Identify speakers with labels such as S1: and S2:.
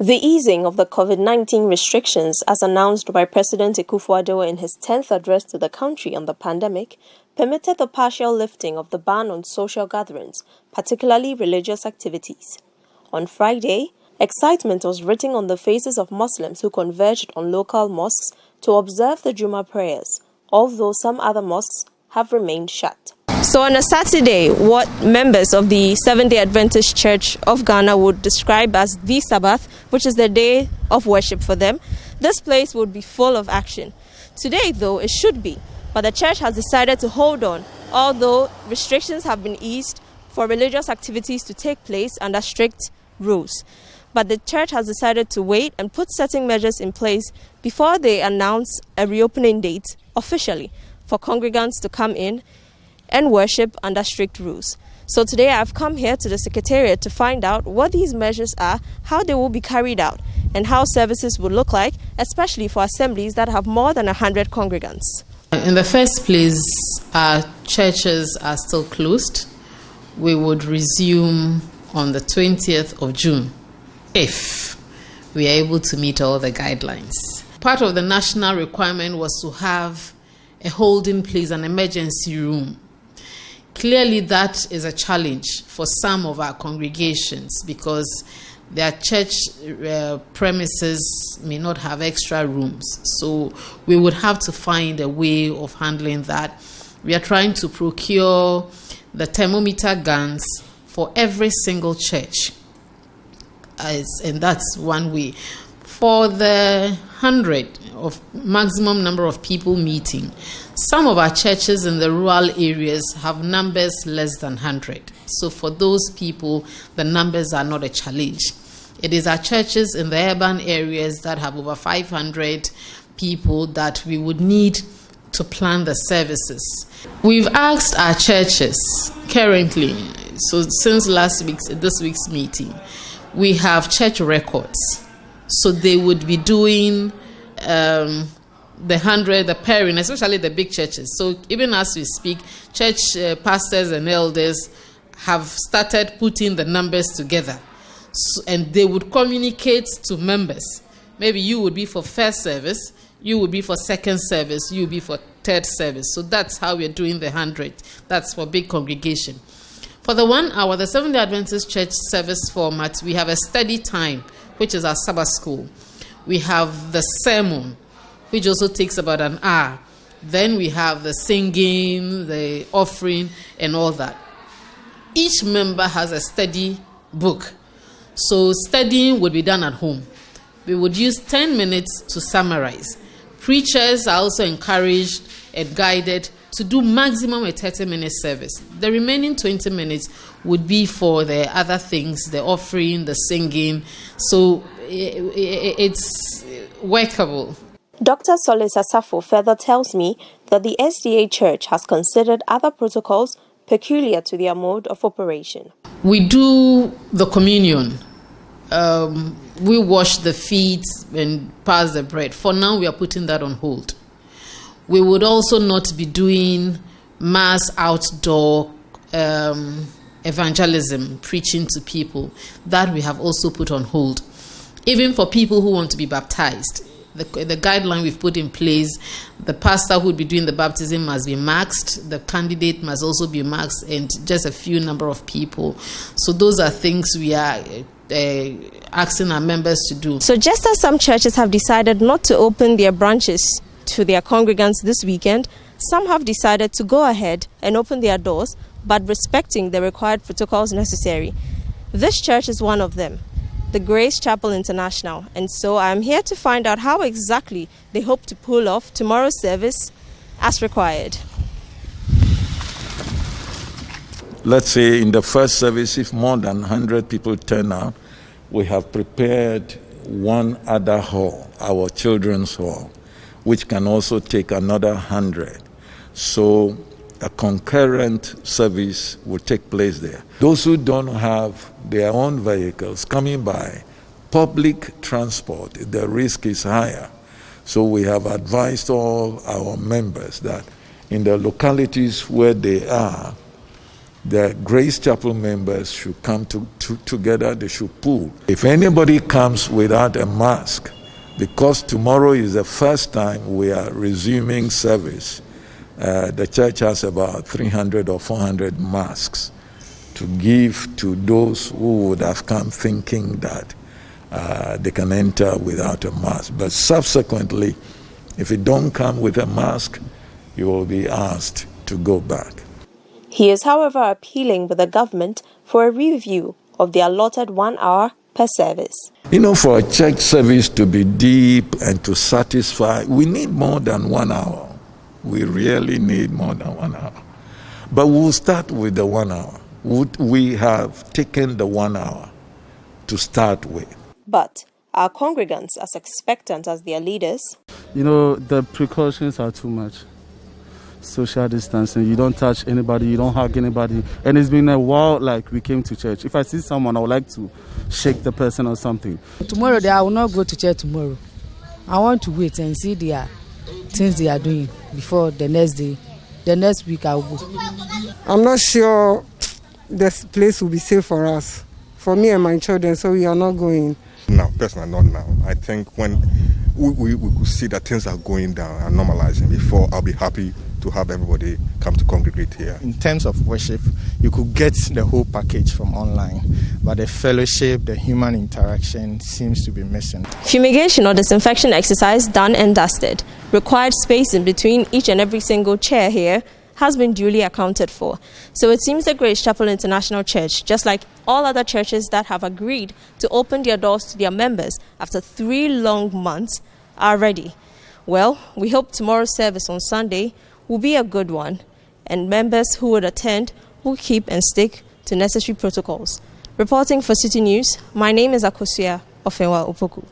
S1: The easing of the COVID-19 restrictions, as announced by President Akufo-Addo in his 10th address to the country on the pandemic, permitted the partial lifting of the ban on social gatherings, particularly religious activities. On Friday, excitement was written on the faces of Muslims who converged on local mosques to observe the Jummah prayers, although some other mosques have remained shut. So on a Saturday, what members of the Seventh-day Adventist Church of Ghana would describe as the Sabbath, which is the day of worship for them, this place would be full of action. Today, though, it should be, but the church has decided to hold on, although restrictions have been eased for religious activities to take place under strict rules. But the church has decided to wait and put certain measures in place before they announce a reopening date officially for congregants to come in and worship under strict rules. So today I've come here to the Secretariat to find out what these measures are, how they will be carried out, and how services will look like, especially for assemblies that have more than 100 congregants.
S2: In the first place, our churches are still closed. We would resume on the 20th of June if we are able to meet all the guidelines. Part of the national requirement was to have a holding place, an emergency room. Clearly, that is a challenge for some of our congregations because their church premises may not have extra rooms. So we would have to find a way of handling that. We are trying to procure the thermometer guns for every single church. And that's one way. For the 100 of maximum number of people meeting, some of our churches in the rural areas have numbers less than 100. So for those people, the numbers are not a challenge. It is our churches in the urban areas that have over 500 people that we would need to plan the services. We've asked our churches currently, so since this week's meeting, we have church records. So they would be doing the 100, the pairing, especially the big churches. So even as we speak, church pastors and elders have started putting the numbers together. So, and they would communicate to members. Maybe you would be for first service, you would be for second service, you would be for third service. So that's how we're doing the 100. That's for big congregation. For the 1 hour, the Seventh-day Adventist Church service format, we have a study time, which is our Sabbath school. We have the sermon, which also takes about an hour. Then we have the singing, the offering, and all that. Each member has a study book. So studying would be done at home. We would use 10 minutes to summarize. Preachers are also encouraged and guided to do maximum a 30-minute service. The remaining 20 minutes would be for the other things, the offering, the singing. So it's workable.
S1: Dr. Solis Asafo further tells me that the SDA Church has considered other protocols peculiar to their mode of operation.
S2: We do the communion. We wash the feet and pass the bread. For now, we are putting that on hold. We would also not be doing mass outdoor evangelism, preaching to people. That we have also put on hold. Even for people who want to be baptized, the guideline we've put in place, the pastor who would be doing the baptism must be maxed, the candidate must also be maxed, and just a few number of people. So those are things we are asking our members to do.
S1: So just as some churches have decided not to open their branches to their congregants this weekend, some have decided to go ahead and open their doors, but respecting the required protocols necessary. This church is one of them, the Grace Chapel International, and so I'm here to find out how exactly they hope to pull off tomorrow's service as required.
S3: Let's say in the first service, if more than 100 people turn out, we have prepared one other hall, our children's hall, which can also take another 100. So a concurrent service will take place there. Those who don't have their own vehicles coming by public transport, the risk is higher. So we have advised all our members that in the localities where they are, the Grace Chapel members should come together, they should pool. If anybody comes without a mask, because tomorrow is the first time we are resuming service, the church has about 300 or 400 masks to give to those who would have come thinking that they can enter without a mask. But subsequently, if you don't come with a mask, you will be asked to go back.
S1: He is, however, appealing with the government for a review of the allotted 1 hour per service.
S3: For a church service to be deep and to satisfy, we need more than 1 hour. We really need more than 1 hour. But we'll start with the 1 hour. We have taken the 1 hour to start with.
S1: But are congregants as expectant as their leaders?
S4: The precautions are too much. Social distancing, you don't touch anybody, you don't hug anybody, and it's been a while we came to church. If I see someone, I would like to shake the person or something.
S5: Tomorrow I will not go to church tomorrow. I want to wait and see their things they are doing before the next day. The next week I will go.
S6: I'm not sure this place will be safe for us, for me and my children, so we are not going.
S7: No, personally not now. I think when we could see that things are going down and normalizing before, I'll be happy to have everybody come to congregate here.
S8: In terms of worship, you could get the whole package from online, but the fellowship, the human interaction seems to be missing.
S1: Fumigation or disinfection exercise done and dusted. Required spacing between each and every single chair here has been duly accounted for. So it seems the Grace Chapel International Church, just like all other churches that have agreed to open their doors to their members after 3 long months, are ready. Well, we hope tomorrow's service on Sunday will be a good one, and members who would attend will keep and stick to necessary protocols. Reporting for Citi News, my name is Akosua Ofenwa Opoku.